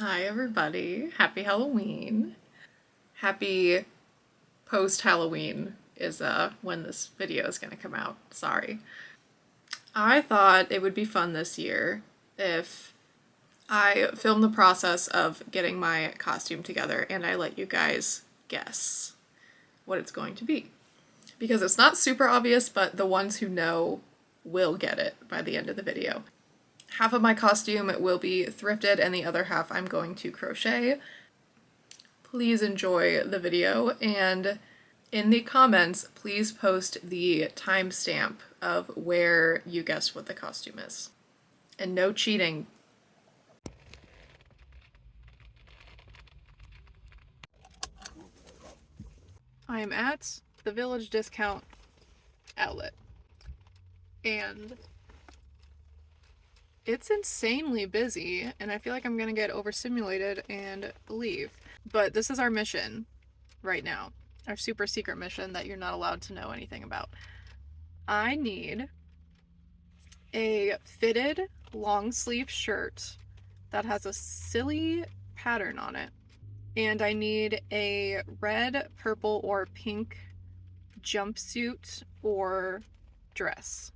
Hi, everybody. Happy Halloween. Happy post Halloween is when this video is going to come out. Sorry. I thought it would be fun this year if I filmed the process of getting my costume together and I let you guys guess what it's going to be. Because it's not super obvious, but the ones who know will get it by the end of the video. Half of my costume will be thrifted and the other half I'm going to crochet. Please enjoy the video, and in the comments, please post the timestamp of where you guessed what the costume is. And no cheating. I am at the Village Discount outlet, and it's insanely busy, and I feel like I'm gonna get overstimulated and leave. But this is our mission right now, our super secret mission that you're not allowed to know anything about. I need a fitted long sleeve shirt that has a silly pattern on it, and I need a red, purple, or pink jumpsuit or dress.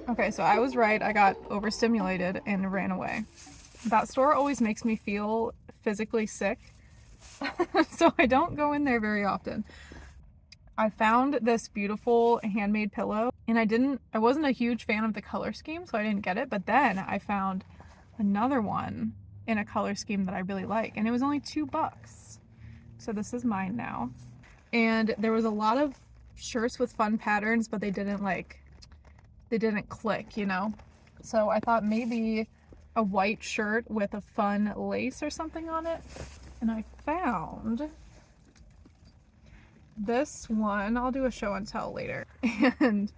Okay, so I was right. I got overstimulated and ran away. That store always makes me feel physically sick, so I don't go in there very often. I found this beautiful handmade pillow, and I wasn't a huge fan of the color scheme, so I didn't get it, but then I found another one in a color scheme that I really like, and it was only $2. So this is mine now. And there was a lot of shirts with fun patterns, but they didn't click, you know? So I thought maybe a white shirt with a fun lace or something on it. And I found this one. I'll do a show and tell later. And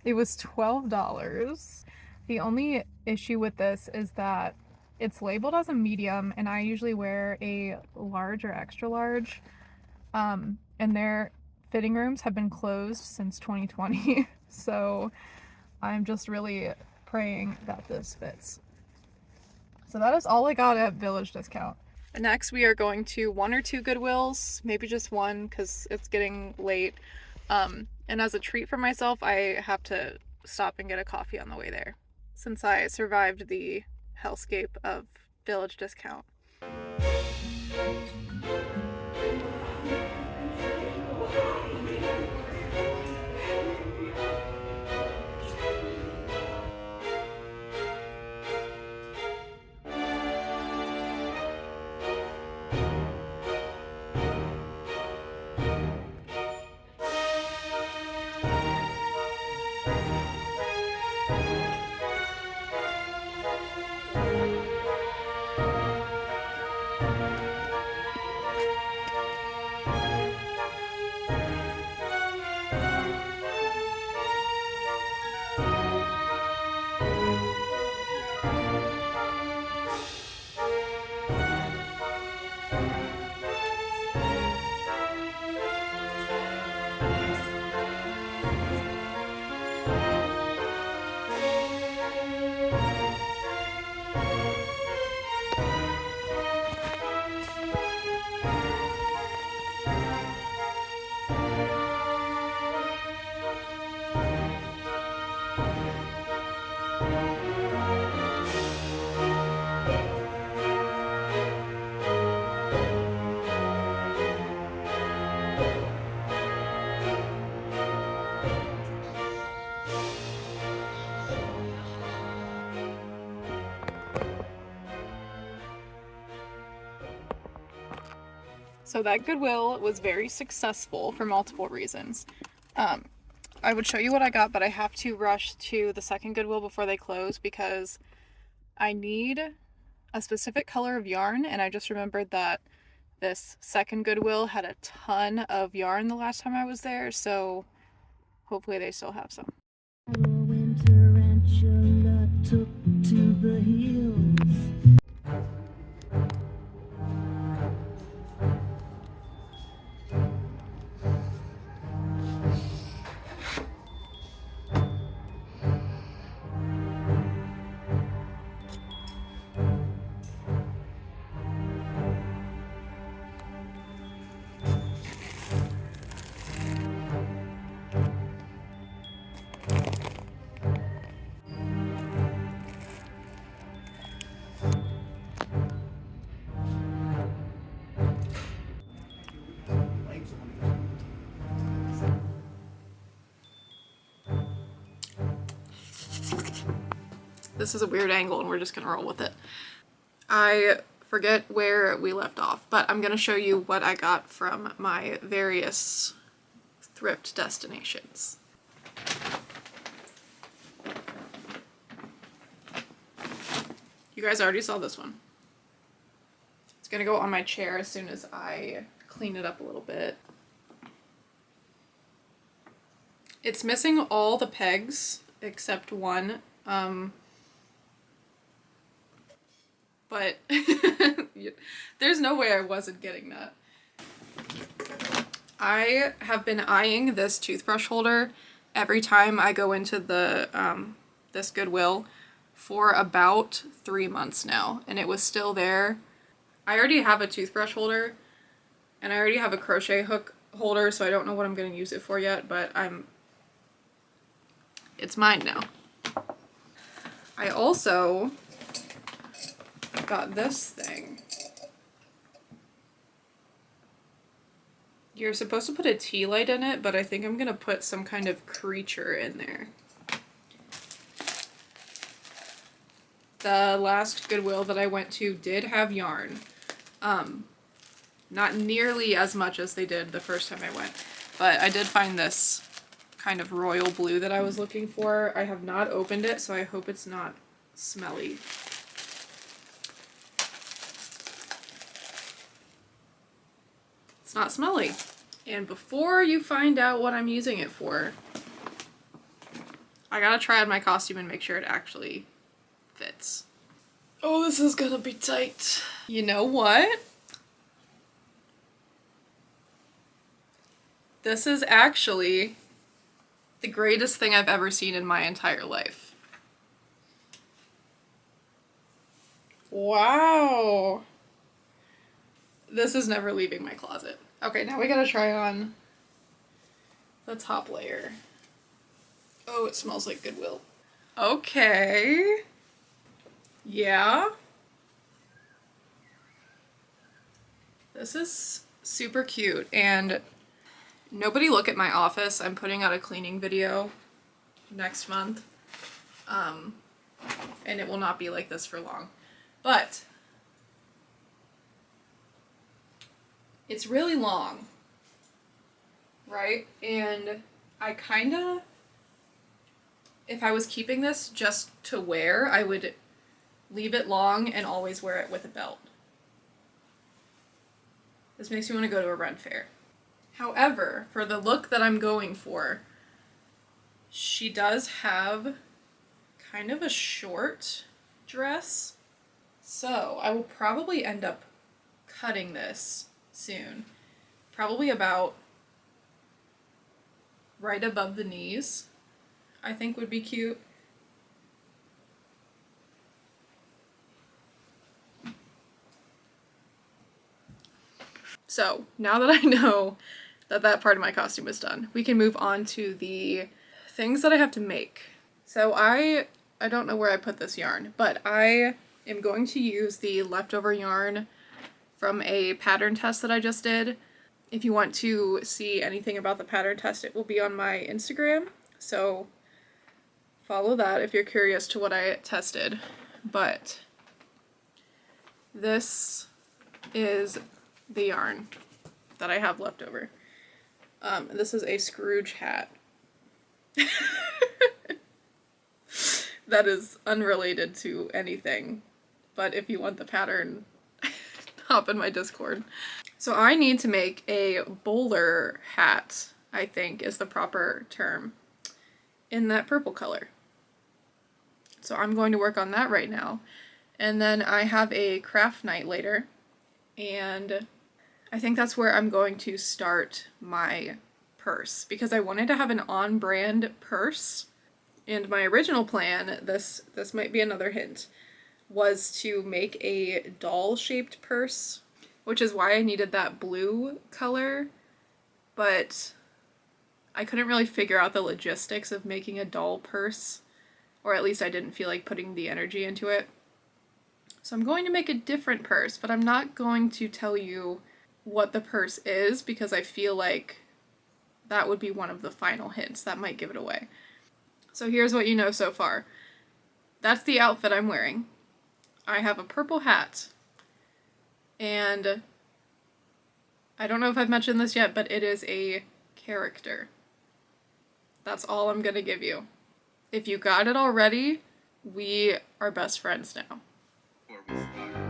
it was $12. The only issue with this is that it's labeled as a medium, and I usually wear a large or extra large. And their fitting rooms have been closed since 2020. So I'm just really praying that this fits. So that is all I got at Village Discount. Next, we are going to one or two Goodwills, maybe just one because it's getting late. And as a treat for myself, I have to stop and get a coffee on the way there, since I survived the hellscape of Village Discount. So that Goodwill was very successful for multiple reasons. I would show you what I got, but I have to rush to the second Goodwill before they close because I need a specific color of yarn, and I just remembered that This second Goodwill had a ton of yarn the last time I was there, so hopefully they still have some. When tarantula took to the hills. This is a weird angle and we're just gonna roll with it. I forget where we left off, but I'm gonna show you what I got from my various thrift destinations. You guys already saw this one. It's gonna go on my chair as soon as I clean it up a little bit. It's missing all the pegs except one. But there's no way I wasn't getting that. I have been eyeing this toothbrush holder every time I go into the this Goodwill for about 3 months now, and it was still there. I already have a toothbrush holder and I already have a crochet hook holder, so I don't know what I'm going to use it for yet, but it's mine now. I also got this thing. You're supposed to put a tea light in it, but I think I'm gonna put some kind of creature in there. The last Goodwill that I went to did have yarn. Not nearly as much as they did the first time I went, but I did find this kind of royal blue that I was looking for. I have not opened it, so I hope it's not smelly. It's not smelly. And before you find out what I'm using it for, I gotta try on my costume and make sure it actually fits. Oh, this is gonna be tight. You know what? This is actually the greatest thing I've ever seen in my entire life. Wow. This is never leaving my closet. Okay, now we gotta try on the top layer. Oh, it smells like Goodwill. Okay. Yeah. This is super cute, and nobody look at my office. I'm putting out a cleaning video next month. And it will not be like this for long. But it's really long, right? And I kinda, if I was keeping this just to wear, I would leave it long and always wear it with a belt. This makes me want to go to a Ren fair. However, for the look that I'm going for, she does have kind of a short dress. So I will probably end up cutting this soon. Probably about right above the knees, I think would be cute. So now that I know that that part of my costume is done, we can move on to the things that I have to make. So I don't know where I put this yarn, but I am going to use the leftover yarn from a pattern test that I just did. If you want to see anything about the pattern test, it will be on my Instagram, so follow that if you're curious to what I tested. But this is the yarn that I have left over. This is a Scrooge hat. That is unrelated to anything, but if you want the pattern, hop in my Discord. So I need to make a bowler hat, I think is the proper term, in that purple color. So I'm going to work on that right now. And then I have a craft night later, and I think that's where I'm going to start my purse, because I wanted to have an on-brand purse. And my original plan, this might be another hint, was to make a doll-shaped purse, which is why I needed that blue color, but I couldn't really figure out the logistics of making a doll purse, or at least I didn't feel like putting the energy into it. So I'm going to make a different purse, but I'm not going to tell you what the purse is because I feel like that would be one of the final hints. That might give it away. So here's what you know so far. That's the outfit I'm wearing. I have a purple hat. And I don't know if I've mentioned this yet, but it is a character. That's all I'm going to give you. If you got it already, we are best friends now. I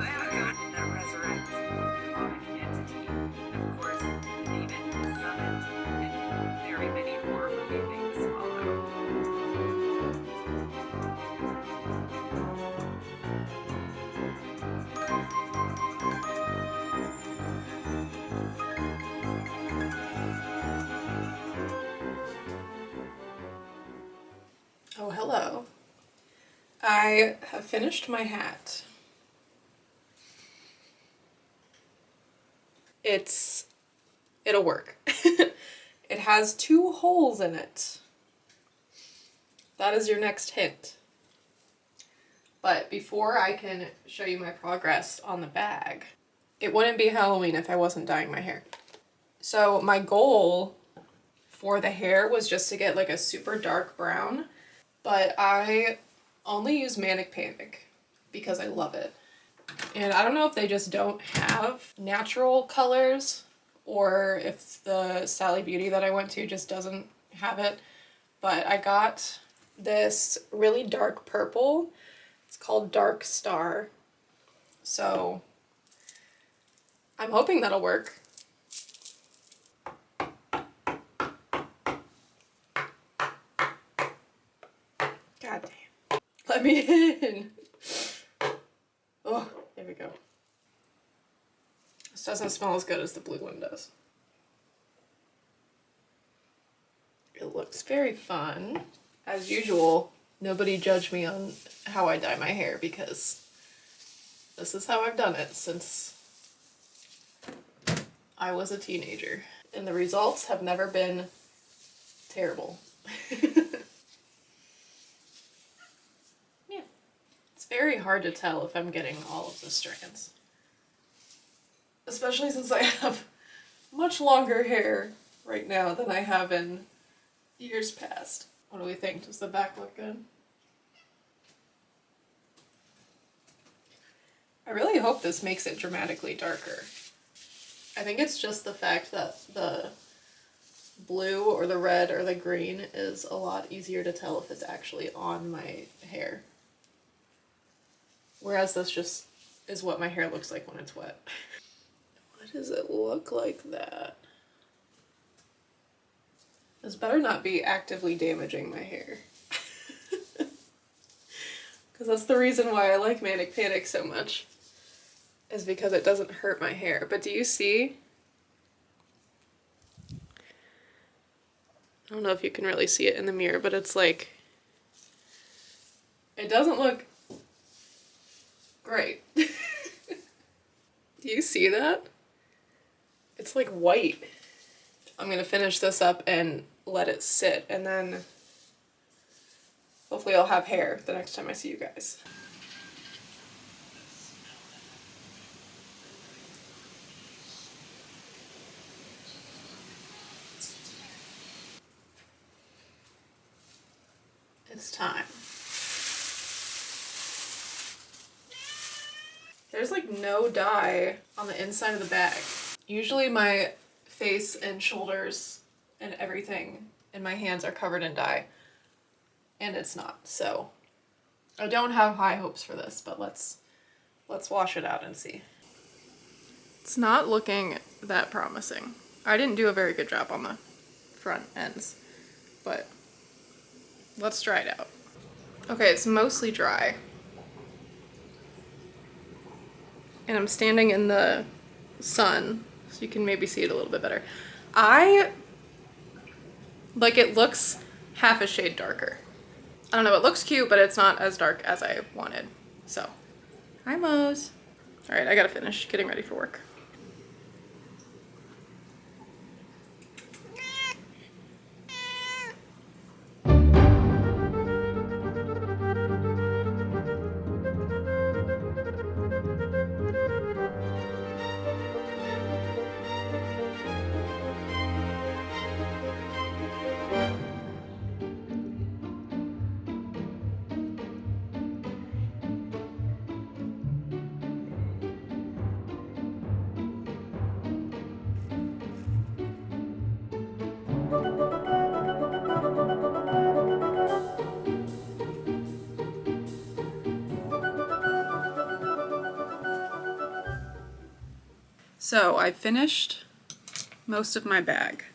have a god that resurrects your demonic entity. And of course, David is summoned, and very many horror movie things follow. Oh, hello. I have finished my hat. It'll work. It has 2 holes in it. That is your next hint. But before I can show you my progress on the bag, it wouldn't be Halloween if I wasn't dyeing my hair. So my goal for the hair was just to get like a super dark brown, but I only use Manic Panic because I love it. And I don't know if they just don't have natural colors or if the Sally Beauty that I went to just doesn't have it, but I got this really dark purple. It's called Dark Star. So I'm hoping that'll work. God damn. Let me in. Oh, there we go. This doesn't smell as good as the blue one does. It looks very fun. As usual, nobody judge me on how I dye my hair because this is how I've done it since I was a teenager. And the results have never been terrible. Yeah. It's very hard to tell if I'm getting all of the strands. Especially since I have much longer hair right now than I have in years past. What do we think? Does the back look good? I really hope this makes it dramatically darker. I think it's just the fact that the blue or the red or the green is a lot easier to tell if it's actually on my hair. Whereas this just is what my hair looks like when it's wet. Why does it look like that? This better not be actively damaging my hair. Because that's the reason why I like Manic Panic so much. Is because it doesn't hurt my hair. But do you see? I don't know if you can really see it in the mirror, but it's like... It doesn't look great. Do you see that? It's like white. I'm gonna finish this up and let it sit, and then hopefully I'll have hair the next time I see you guys. It's time. There's like no dye on the inside of the bag. Usually my face and shoulders and everything and my hands are covered in dye, and it's not. So I don't have high hopes for this, but let's wash it out and see. It's not looking that promising. I didn't do a very good job on the front ends, but let's try it out. Okay, it's mostly dry. And I'm standing in the sun, so you can maybe see it a little bit better. It looks half a shade darker. I don't know, it looks cute, but it's not as dark as I wanted. So, hi Mose. All right, I gotta finish getting ready for work. So I finished most of my bag.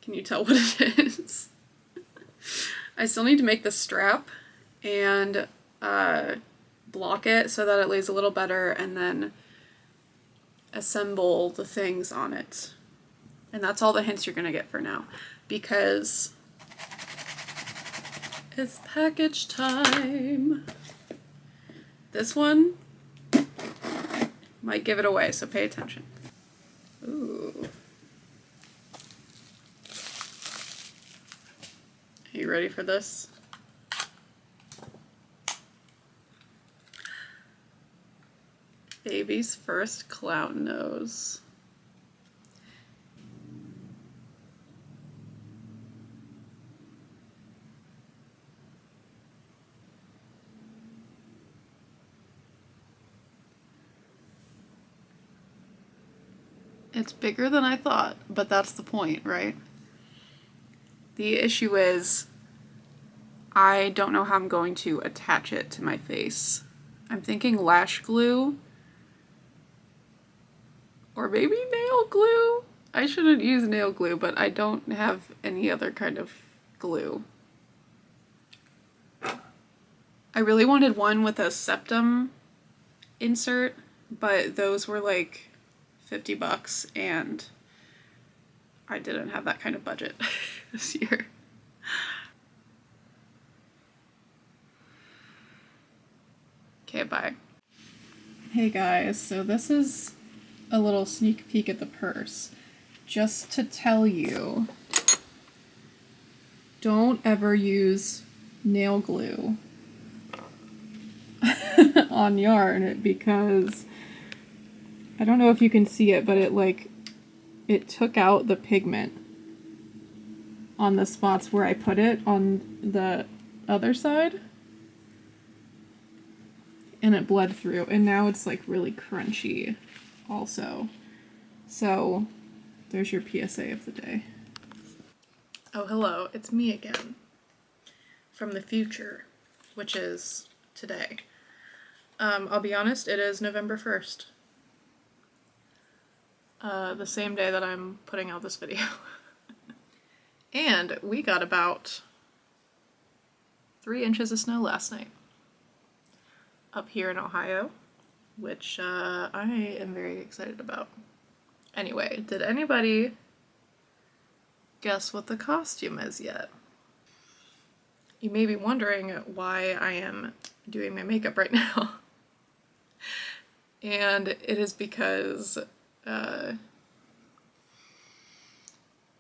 Can you tell what it is? I still need to make the strap and block it so that it lays a little better, and then assemble the things on it. And that's all the hints you're gonna get for now, because it's package time. This one might give it away, so pay attention. Ooh. Are you ready for this? Baby's first clown nose. It's bigger than I thought, but that's the point, right? The issue is I don't know how I'm going to attach it to my face. I'm thinking lash glue or maybe nail glue. I shouldn't use nail glue, but I don't have any other kind of glue. I really wanted one with a septum insert, but those were like $50 and I didn't have that kind of budget this year. Okay, bye. Hey guys, so this is a little sneak peek at the purse. Just to tell you, don't ever use nail glue on yarn, because I don't know if you can see it, but it took out the pigment on the spots where I put it on the other side. And it bled through, and now it's like really crunchy also. So there's your PSA of the day. Oh, hello, it's me again. From the future, which is today. I'll be honest, it is November 1st. The same day that I'm putting out this video. And we got about 3 inches of snow last night up here in Ohio, which I am very excited about. Anyway, did anybody guess what the costume is yet? You may be wondering why I am doing my makeup right now. And it is because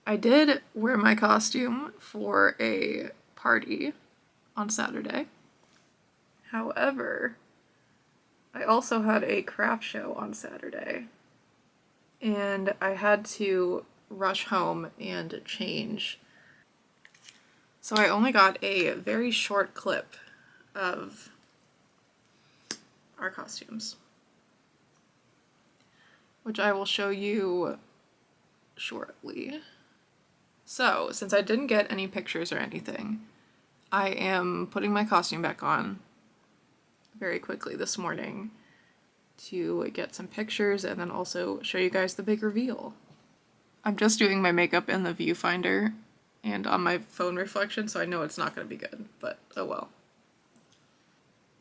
I did wear my costume for a party on Saturday. However, I also had a craft show on Saturday, and I had to rush home and change. So I only got a very short clip of our costumes, which I will show you shortly. So, since I didn't get any pictures or anything, I am putting my costume back on very quickly this morning, to get some pictures and then also show you guys the big reveal. I'm just doing my makeup in the viewfinder and on my phone reflection, so I know it's not going to be good, but oh well.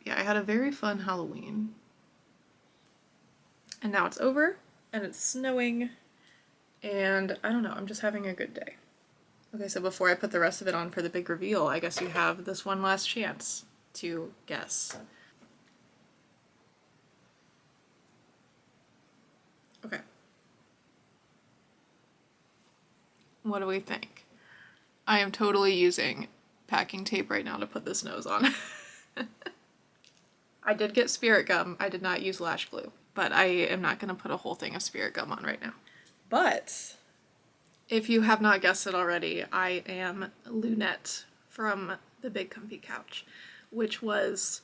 Yeah, I had a very fun Halloween. And now it's over, and it's snowing, and I don't know, I'm just having a good day. Okay, so before I put the rest of it on for the big reveal, I guess you have this one last chance to guess. Okay. What do we think? I am totally using packing tape right now to put this nose on. I did get spirit gum. I did not use lash glue, but I am not going to put a whole thing of spirit gum on right now. But if you have not guessed it already, I am Lunette from The Big Comfy Couch, which was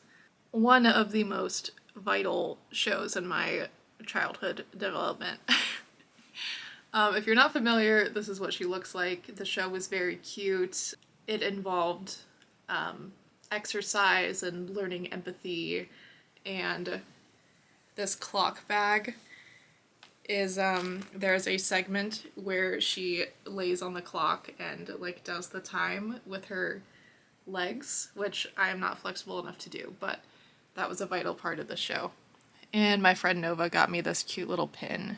one of the most vital shows in my childhood development. If you're not familiar, this is what she looks like. The show was very cute. It involved exercise and learning empathy, and this clock bag is there's a segment where she lays on the clock and like does the time with her legs, which I am not flexible enough to do, but that was a vital part of the show. And my friend Nova got me this cute little pin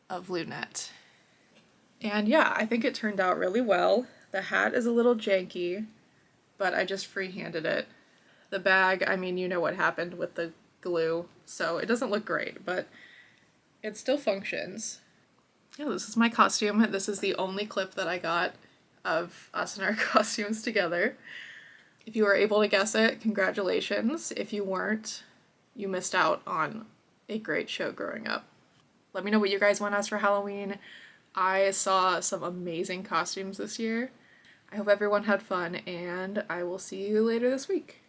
of Lunette. And yeah, I think it turned out really well. The hat is a little janky, but I just freehanded it. The bag, I mean, you know what happened with the glue, so it doesn't look great, but it still functions. Yeah, this is my costume. This is the only clip that I got of us in our costumes together. If you were able to guess it, congratulations. If you weren't, you missed out on a great show growing up. Let me know what you guys want as for Halloween. I saw some amazing costumes this year. I hope everyone had fun, and I will see you later this week.